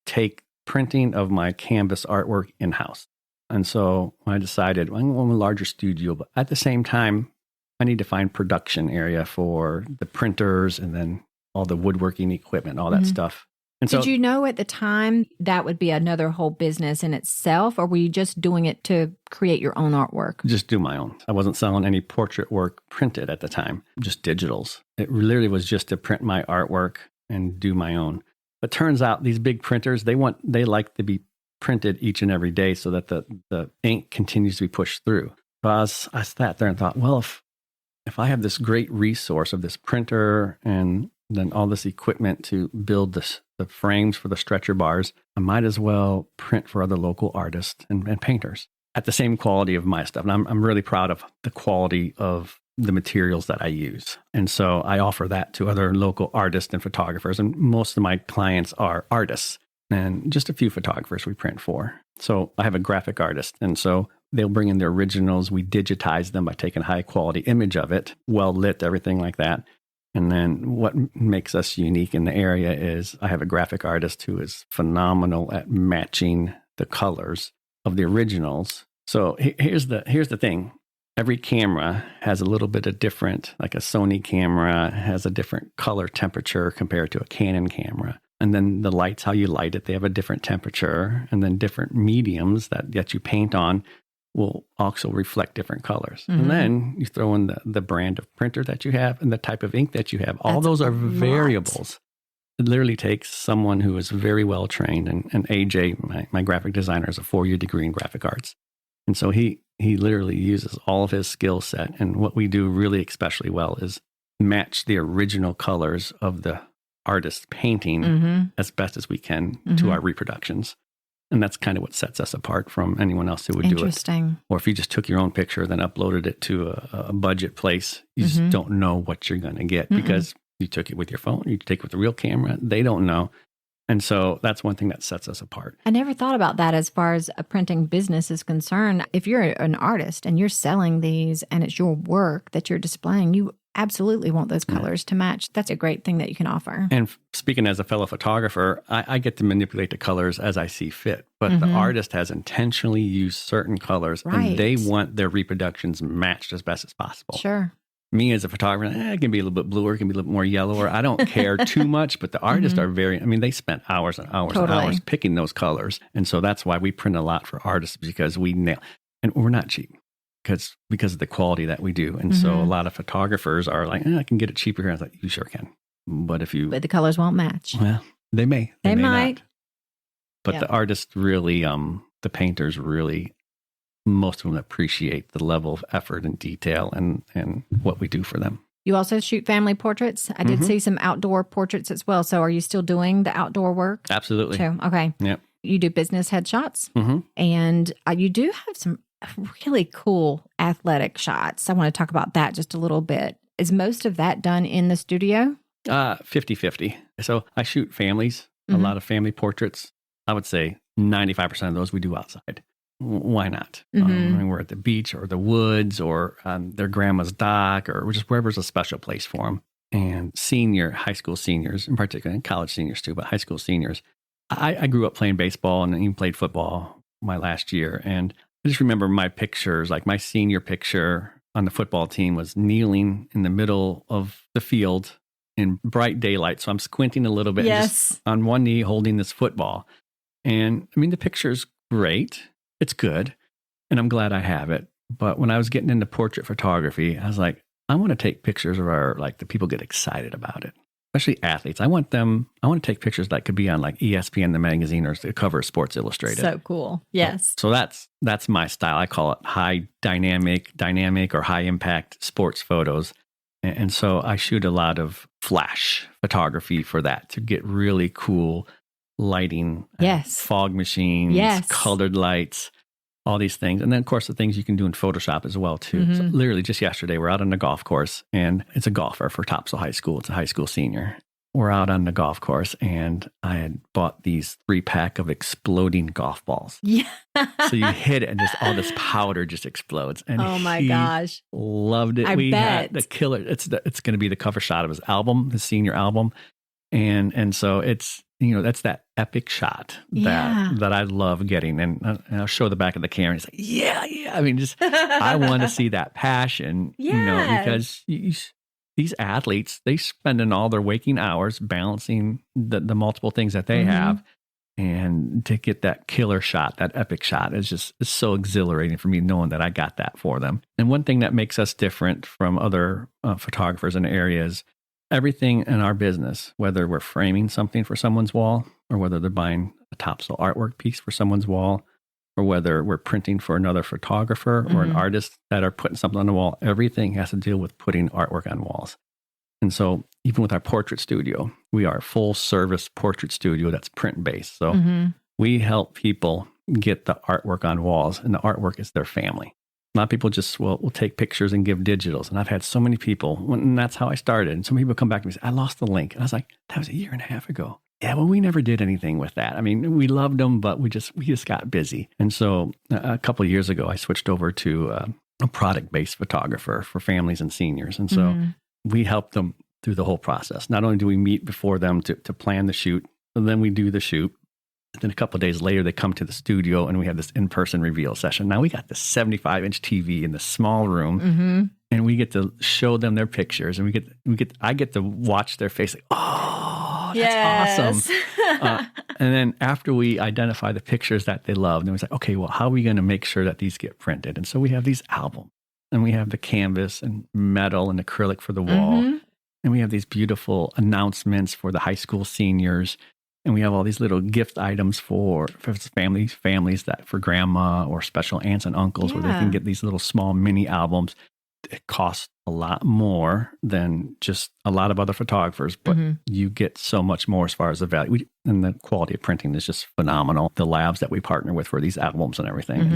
take printing of my canvas artwork in-house. And so I decided, I want a larger studio, but at the same time, I need to find production area for the printers and then all the woodworking equipment, all that stuff. And so, did you know at the time that would be another whole business in itself, or were you just doing it to create your own artwork? Just do my own. I wasn't selling any portrait work printed at the time, just digitals. It literally was just to print my artwork and do my own. But turns out these big printers, they like to be printed each and every day so that the ink continues to be pushed through. So I sat there and thought, well, if I have this great resource of this printer and then all this equipment to build the frames for the stretcher bars, I might as well print for other local artists and painters at the same quality of my stuff. And I'm really proud of the quality of the materials that I use. And so I offer that to other local artists and photographers. And most of my clients are artists and just a few photographers we print for. So I have a graphic artist. And so they'll bring in their originals. We digitize them by taking a high quality image of it, well lit, everything like that. And then what makes us unique in the area is I have a graphic artist who is phenomenal at matching the colors of the originals. So here's the thing. Every camera has a little bit of different, like a Sony camera has a different color temperature compared to a Canon camera. And then the lights, how you light it, they have a different temperature. And then different mediums that you paint on will also reflect different colors. And then you throw in the brand of printer that you have and the type of ink that you have. All those are variables. It literally takes someone who is very well trained. And AJ, my graphic designer, has a 4-year degree in graphic arts. And so he literally uses all of his skill set. And what we do really especially well is match the original colors of the artist's painting as best as we can to our reproductions. And that's kind of what sets us apart from anyone else who would do it. Interesting. Or if you just took your own picture, then uploaded it to a budget place, you just don't know what you're going to get because you took it with your phone, you take it with a real camera, they don't know. And so that's one thing that sets us apart. I never thought about that as far as a printing business is concerned. If you're an artist and you're selling these and it's your work that you're displaying, you absolutely want those colors to match. That's a great thing that you can offer. And speaking as a fellow photographer, I get to manipulate the colors as I see fit. But the artist has intentionally used certain colors and they want their reproductions matched as best as possible. Sure. Me as a photographer, it can be a little bit bluer, it can be a little more yellower. I don't care too much, but the artists are they spent hours and hours and hours picking those colors. And so that's why we print a lot for artists, because we nail, and we're not cheap because of the quality that we do. And so a lot of photographers are like, I can get it cheaper here. I was like, you sure can. But the colors won't match. Well, they may. They might. Not. But the artists really, the painters really, most of them appreciate the level of effort and detail and what we do for them. You also shoot family portraits. I did see some outdoor portraits as well. So are you still doing the outdoor work? Absolutely. Too? Okay. Yep. You do business headshots and you do have some really cool athletic shots. I want to talk about that just a little bit. Is most of that done in the studio? 50-50. So I shoot families, a lot of family portraits. I would say 95% of those we do outside. Why not? We're at the beach or the woods or their grandma's dock or just wherever's a special place for them. And high school seniors in particular, and college seniors too, but high school seniors. I grew up playing baseball and even played football my last year. And I just remember my pictures, like my senior picture on the football team was kneeling in the middle of the field in bright daylight. So I'm squinting a little bit just on one knee holding this football. And the picture's great. It's good. And I'm glad I have it. But when I was getting into portrait photography, I was like, I want to take pictures of the people get excited about it, especially athletes. I want to take pictures that could be on like ESPN, the magazine, or the cover of Sports Illustrated. So cool. Yes. So that's my style. I call it high dynamic or high impact sports photos. And so I shoot a lot of flash photography for that to get really cool lighting, fog machines, colored lights, all these things. And then, of course, the things you can do in Photoshop as well, too. Mm-hmm. So literally just yesterday, we're out on the golf course, and it's a golfer for Topsail High School. It's a high school senior. We're out on the golf course, and I had bought these 3-pack of exploding golf balls. Yeah. So you hit it, and just all this powder just explodes. And oh my gosh, loved it. We bet. Had the killer. It's going to be the cover shot of his album, his senior album, and so it's that's that epic shot that I love getting, and I'll show the back of the camera. And it's like yeah. I mean, just I want to see that passion, because these athletes, they spend in all their waking hours balancing the multiple things that they have. And to get that killer shot, that epic shot, it's so exhilarating for me knowing that I got that for them. And one thing that makes us different from other photographers in the area is everything in our business, whether we're framing something for someone's wall, or whether they're buying a Topsail artwork piece for someone's wall, or whether we're printing for another photographer or an artist that are putting something on the wall, everything has to deal with putting artwork on walls. And so even with our portrait studio, we are a full service portrait studio that's print based. So we help people get the artwork on walls, and the artwork is their family. A lot of people just will take pictures and give digitals. And I've had so many people, and that's how I started. And some people come back to me and say, I lost the link. And I was like, that was a year and a half ago. Yeah, well, we never did anything with that. I mean, we loved them, but we just got busy. And so a couple of years ago, I switched over to a product-based photographer for families and seniors. And so we help them through the whole process. Not only do we meet before them to plan the shoot, and then we do the shoot. And then a couple of days later, they come to the studio and we have this in-person reveal session. Now we got this 75-inch TV in this small room, and we get to show them their pictures, and I get to watch their face like, oh, that's awesome. And then after we identify the pictures that they love, then we say, okay, well, how are we going to make sure that these get printed? And so we have these albums, and we have the canvas and metal and acrylic for the wall. And we have these beautiful announcements for the high school seniors. And we have all these little gift items for families that for grandma or special aunts and uncles where they can get these little small mini albums. It costs a lot more than just a lot of other photographers, but you get so much more as far as the value. And the quality of printing is just phenomenal. The labs that we partner with for these albums and everything.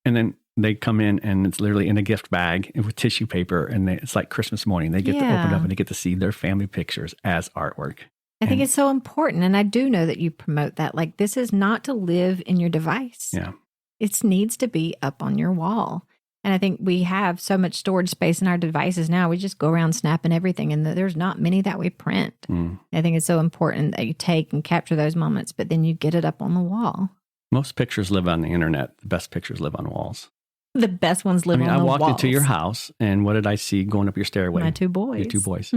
And then they come in, and it's literally in a gift bag with tissue paper, and it's like Christmas morning. They get to open it up, and they get to see their family pictures as artwork. I think it's so important, and I do know that you promote that. Like, this is not to live in your device. Yeah. It needs to be up on your wall. And I think we have so much storage space in our devices now. We just go around snapping everything, and there's not many that we print. I think it's so important that you take and capture those moments, but then you get it up on the wall. Most pictures live on the internet. The best pictures live on walls. The best ones live on the walls. I walked into your house, and what did I see going up your stairway? My 2 boys. Your 2 boys.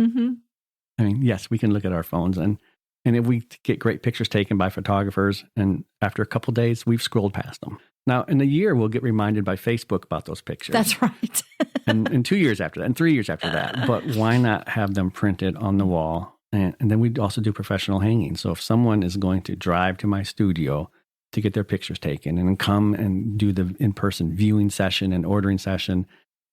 I mean, yes, we can look at our phones, and if we get great pictures taken by photographers, and after a couple of days, we've scrolled past them. Now, in a year, we'll get reminded by Facebook about those pictures. That's right. and 2 years after that, and 3 years after that. But why not have them printed on the wall? And then we also do professional hanging. So if someone is going to drive to my studio to get their pictures taken and come and do the in-person viewing session and ordering session,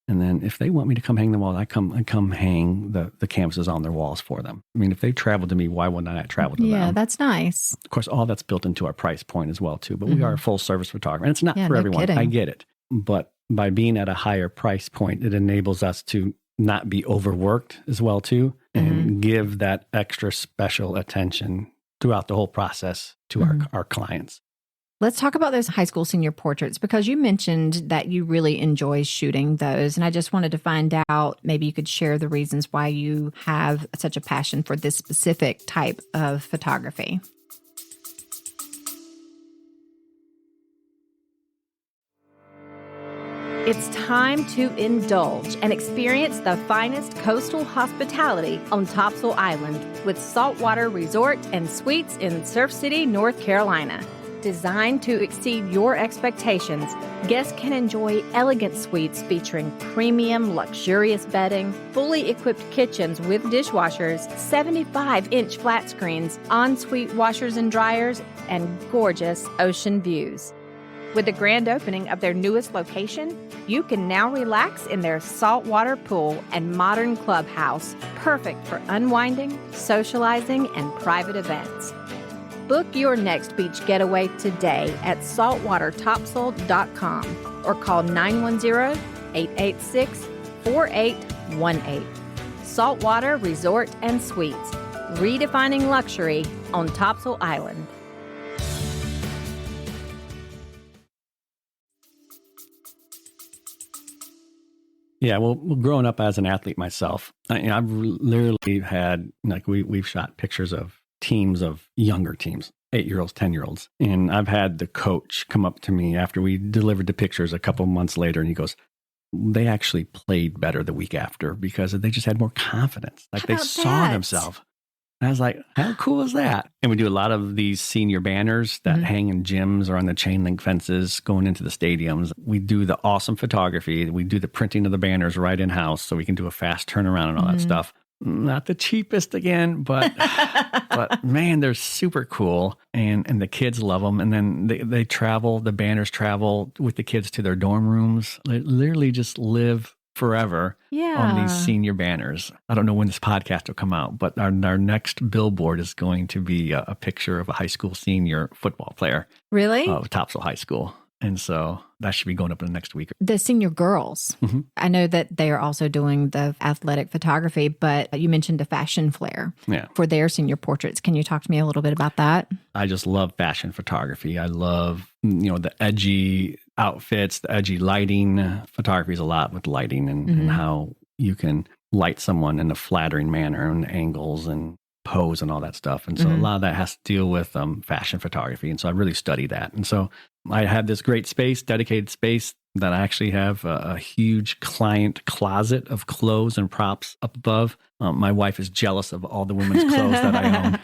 and then if they want me to come hang the wall, I come hang the canvases on their walls for them. I mean, if they travel to me, why wouldn't I travel to them? Yeah, that's nice. Of course, all that's built into our price point as well, too. But we are a full-service photographer. And it's not for everyone. Kidding. I get it. But by being at a higher price point, it enables us to not be overworked as well, too, and give that extra special attention throughout the whole process to our clients. Let's talk about those high school senior portraits, because you mentioned that you really enjoy shooting those. And I just wanted to find out, maybe you could share the reasons why you have such a passion for this specific type of photography. It's time to indulge and experience the finest coastal hospitality on Topsail Island with Saltwater Resort and Suites in Surf City, North Carolina. Designed to exceed your expectations, guests can enjoy elegant suites featuring premium, luxurious bedding, fully equipped kitchens with dishwashers, 75-inch flat screens, ensuite washers and dryers, and gorgeous ocean views. With the grand opening of their newest location, you can now relax in their saltwater pool and modern clubhouse, perfect for unwinding, socializing, and private events. Book your next beach getaway today at saltwatertopsail.com or call 910-886-4818. Saltwater Resort and Suites, redefining luxury on Topsail Island. Yeah, well, growing up as an athlete myself, I've literally had, like, we've shot pictures of teams of younger teams, 8-year-olds, 10-year-olds. And I've had the coach come up to me after we delivered the pictures a couple months later, and he goes, they actually played better the week after because they just had more confidence. Like, they saw themselves. And I was like, how cool is that? And we do a lot of these senior banners that hang in gyms or on the chain link fences going into the stadiums. We do the awesome photography. We do the printing of the banners right in-house so we can do a fast turnaround and all that stuff. Not the cheapest again, but but man, they're super cool. And the kids love them. And then they travel, the banners travel with the kids to their dorm rooms. They literally just live forever on these senior banners. I don't know when this podcast will come out, but our next billboard is going to be a picture of a high school senior football player. Really? Of Topsail High School. And so that should be going up in the next week. The senior girls, I know that they are also doing the athletic photography, but you mentioned a fashion flair for their senior portraits. Can you talk to me a little bit about that? I just love fashion photography. I love, the edgy outfits, the edgy lighting. Photography is a lot with lighting and how you can light someone in a flattering manner and angles and pose and all that stuff. And so a lot of that has to deal with fashion photography. And so I really study that. And so I have this great space, dedicated space, that I actually have a huge client closet of clothes and props up above. My wife is jealous of all the women's clothes that I own.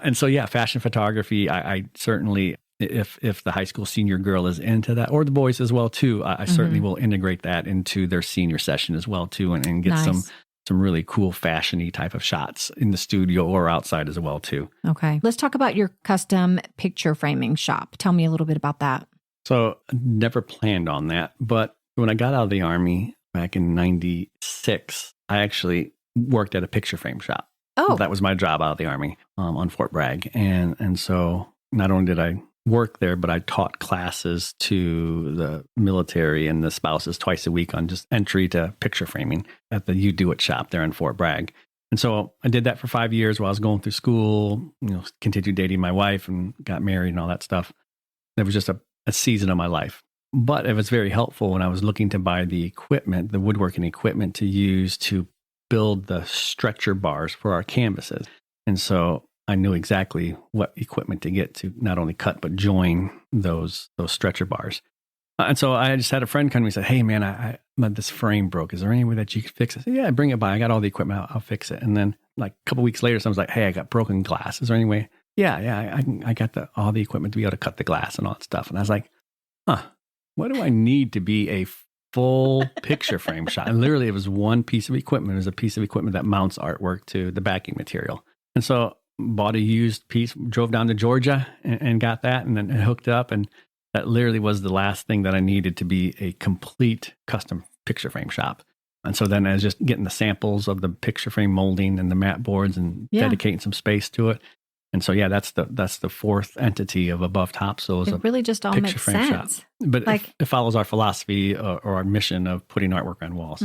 And so, fashion photography, I certainly, if the high school senior girl is into that, or the boys as well too, I certainly will integrate that into their senior session as well too, and get some really cool fashion-y type of shots in the studio or outside as well too. Okay. Let's talk about your custom picture framing shop. Tell me a little bit about that. So never planned on that, but when I got out of the Army back in 96, I actually worked at a picture frame shop. Oh. That was my job out of the Army on Fort Bragg. And so not only did I work there, but I taught classes to the military and the spouses twice a week on just entry to picture framing at the You Do It shop there in Fort Bragg. And so I did that for 5 years while I was going through school, continued dating my wife and got married and all that stuff. It was just a season of my life. But it was very helpful when I was looking to buy the equipment, the woodworking equipment to use to build the stretcher bars for our canvases. And so I knew exactly what equipment to get to not only cut, but join those stretcher bars. And so I just had a friend come to me and said, hey man, I this frame broke. Is there any way that you could fix it? I said, yeah, bring it by. I got all the equipment. I'll fix it. And then like a couple weeks later, someone's like, hey, I got broken glass. Is there any way? Yeah, I got all the equipment to be able to cut the glass and all that stuff. And I was like, what do I need to be a full picture frame shot? And literally it was one piece of equipment. It was a piece of equipment that mounts artwork to the backing material. And so bought a used piece, drove down to Georgia and got that and then hooked up. And that literally was the last thing that I needed to be a complete custom picture frame shop. And so then I was just getting the samples of the picture frame molding and the mat boards and dedicating some space to it. And so, that's the fourth entity of Above Topsail. It really just all makes sense. Shop. But it follows our philosophy or our mission of putting artwork on walls.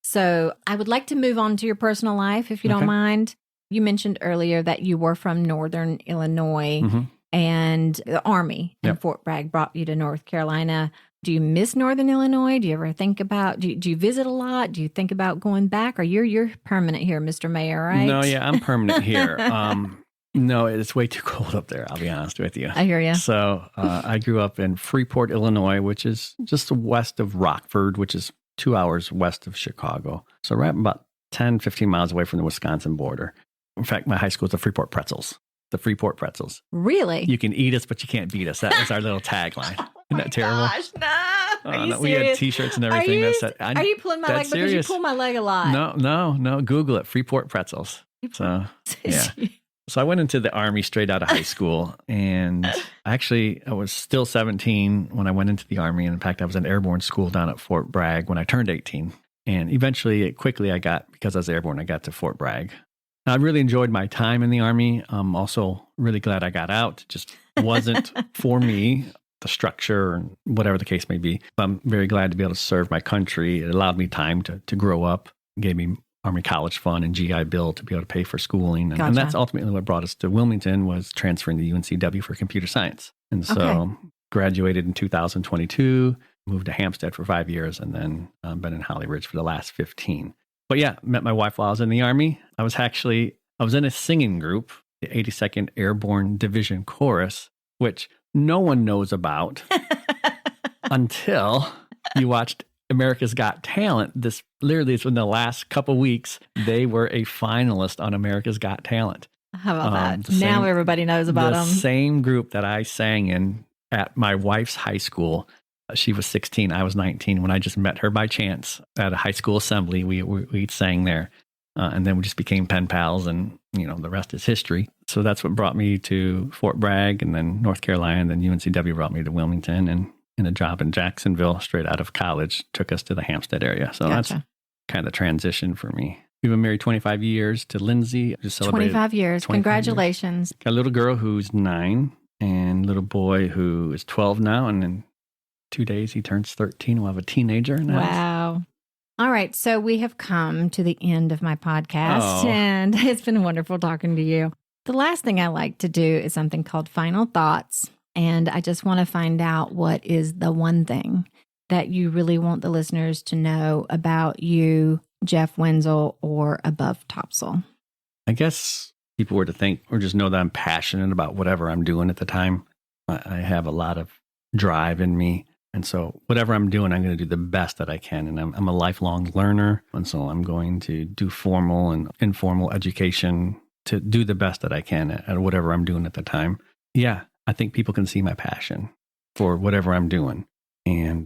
So I would like to move on to your personal life, if you don't mind. You mentioned earlier that you were from Northern Illinois and the Army in Fort Bragg brought you to North Carolina. Do you miss Northern Illinois? Do you ever think about, do you visit a lot? Do you think about going back? Or you're permanent here, Mr. Mayor, right? No, I'm permanent here. No, it's way too cold up there, I'll be honest with you. I hear you. So I grew up in Freeport, Illinois, which is just west of Rockford, which is 2 hours west of Chicago. So right about 10, 15 miles away from the Wisconsin border. In fact, my high school is the Freeport Pretzels. the Freeport pretzels. Really? You can eat us, but you can't beat us. That was our little tagline. Isn't that terrible? Gosh, no. Are you We had T-shirts and everything. Are you pulling my leg? Because you pull my leg a lot. No. Google it. Freeport pretzels. So, yeah. So I went into the Army straight out of high school. And actually, I was still 17 when I went into the Army. And in fact, I was in airborne school down at Fort Bragg when I turned 18. And eventually, quickly, because I was airborne, I got to Fort Bragg. I really enjoyed my time in the Army. I'm also really glad I got out. It just wasn't for me, the structure and whatever the case may be. I'm very glad to be able to serve my country. It allowed me time to grow up, gave me Army College Fund and GI Bill to be able to pay for schooling. And that's ultimately what brought us to Wilmington, was transferring to UNCW for computer science. And so graduated in 2022, moved to Hampstead for 5 years, and then been in Holly Ridge for the last 15. But yeah, met my wife while I was in the Army. I was in a singing group, the 82nd Airborne Division Chorus, which no one knows about until you watched America's Got Talent. It's in the last couple weeks, they were a finalist on America's Got Talent. How about that? Now everybody knows about them. The same group that I sang in at my wife's high school. She was 16, I was 19. When I just met her by chance at a high school assembly, we sang there. And then we just became pen pals, and, the rest is history. So that's what brought me to Fort Bragg, and then North Carolina, and then UNCW brought me to Wilmington, and in a job in Jacksonville straight out of college took us to the Hampstead area. So that's kind of the transition for me. We've been married 25 years to Lindsay. Just celebrated 25 years. Congratulations. Got a little girl who's 9 and a little boy who is 12 now, and in 2 days he turns 13. We'll have a teenager now. Wow. All right. So we have come to the end of my podcast, and it's been wonderful talking to you. The last thing I like to do is something called Final Thoughts. And I just want to find out what is the one thing that you really want the listeners to know about you, Jeff Wenzel, or Above Topsail. I guess people were to think or just know that I'm passionate about whatever I'm doing at the time. I have a lot of drive in me. And so whatever I'm doing, I'm going to do the best that I can. And I'm a lifelong learner. And so I'm going to do formal and informal education to do the best that I can at whatever I'm doing at the time. Yeah, I think people can see my passion for whatever I'm doing. And,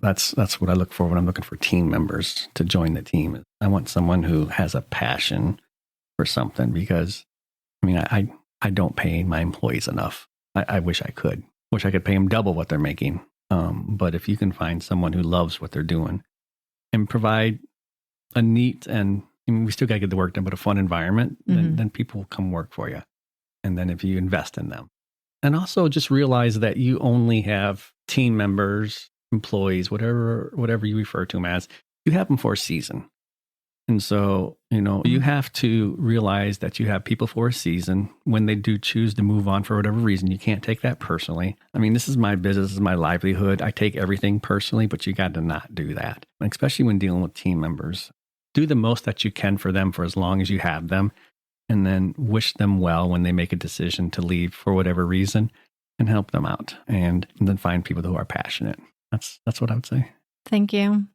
that's what I look for when I'm looking for team members to join the team. I want someone who has a passion for something, because, I don't pay my employees enough. I wish I could. Wish I could pay them double what they're making. But if you can find someone who loves what they're doing and provide a neat and, we still got to get the work done, but a fun environment, then people will come work for you. And then if you invest in them. And also just realize that you only have team members, employees, whatever you refer to them as, you have them for a season. And so, you have to realize that you have people for a season. When they do choose to move on for whatever reason, you can't take that personally. This is my business, this is my livelihood. I take everything personally, but you got to not do that. Especially when dealing with team members. Do the most that you can for them for as long as you have them, and then wish them well when they make a decision to leave for whatever reason, and help them out. And then find people who are passionate. That's what I would say. Thank you.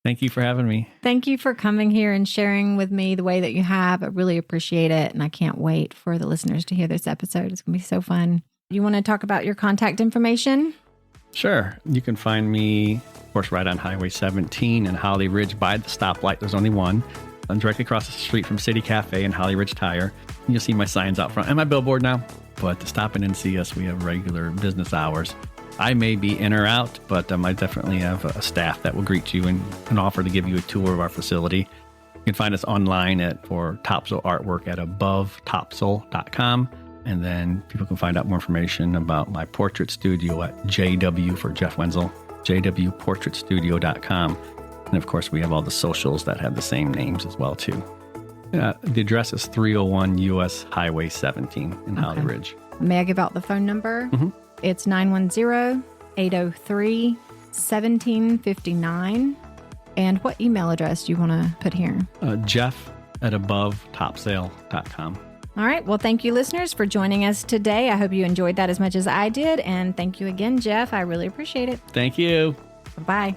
Thank you for having me. Thank you for coming here and sharing with me the way that you have. I really appreciate it. And I can't wait for the listeners to hear this episode. It's going to be so fun. You want to talk about your contact information? Sure. You can find me, of course, right on Highway 17 in Holly Ridge by the stoplight. There's only one. I'm directly across the street from City Cafe and Holly Ridge Tire. You'll see my signs out front and my billboard now. But to stop in and see us, we have regular business hours. I may be in or out, but I definitely have a staff that will greet you and offer to give you a tour of our facility. You can find us online for Topsail artwork at AboveTopsail.com. And then people can find out more information about my portrait studio at JW for Jeff Wenzel, JWPortraitStudio.com. And of course, we have all the socials that have the same names as well, too. The address is 301 US Highway 17 in Holly Ridge. May I give out the phone number? Mm-hmm. It's 910-803-1759. And what email address do you want to put here? Jeff at AboveTopsail.com. All right. Well, thank you, listeners, for joining us today. I hope you enjoyed that as much as I did. And thank you again, Jeff. I really appreciate it. Thank you. Bye-bye.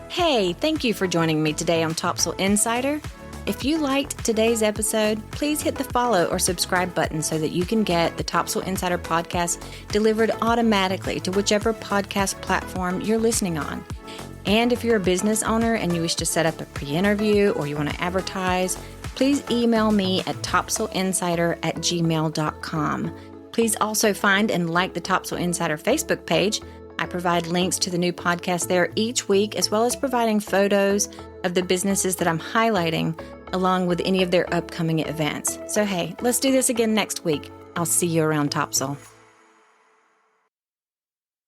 Hey, thank you for joining me today on Topsail Insider. If you liked today's episode, please hit the follow or subscribe button so that you can get the Topsail Insider podcast delivered automatically to whichever podcast platform you're listening on. And if you're a business owner and you wish to set up a pre-interview or you want to advertise, please email me at topsailinsider@gmail.com. Please also find and like the Topsail Insider Facebook page. I provide links to the new podcast there each week, as well as providing photos of the businesses that I'm highlighting, along with any of their upcoming events. So hey, let's do this again next week. I'll see you around Topsail.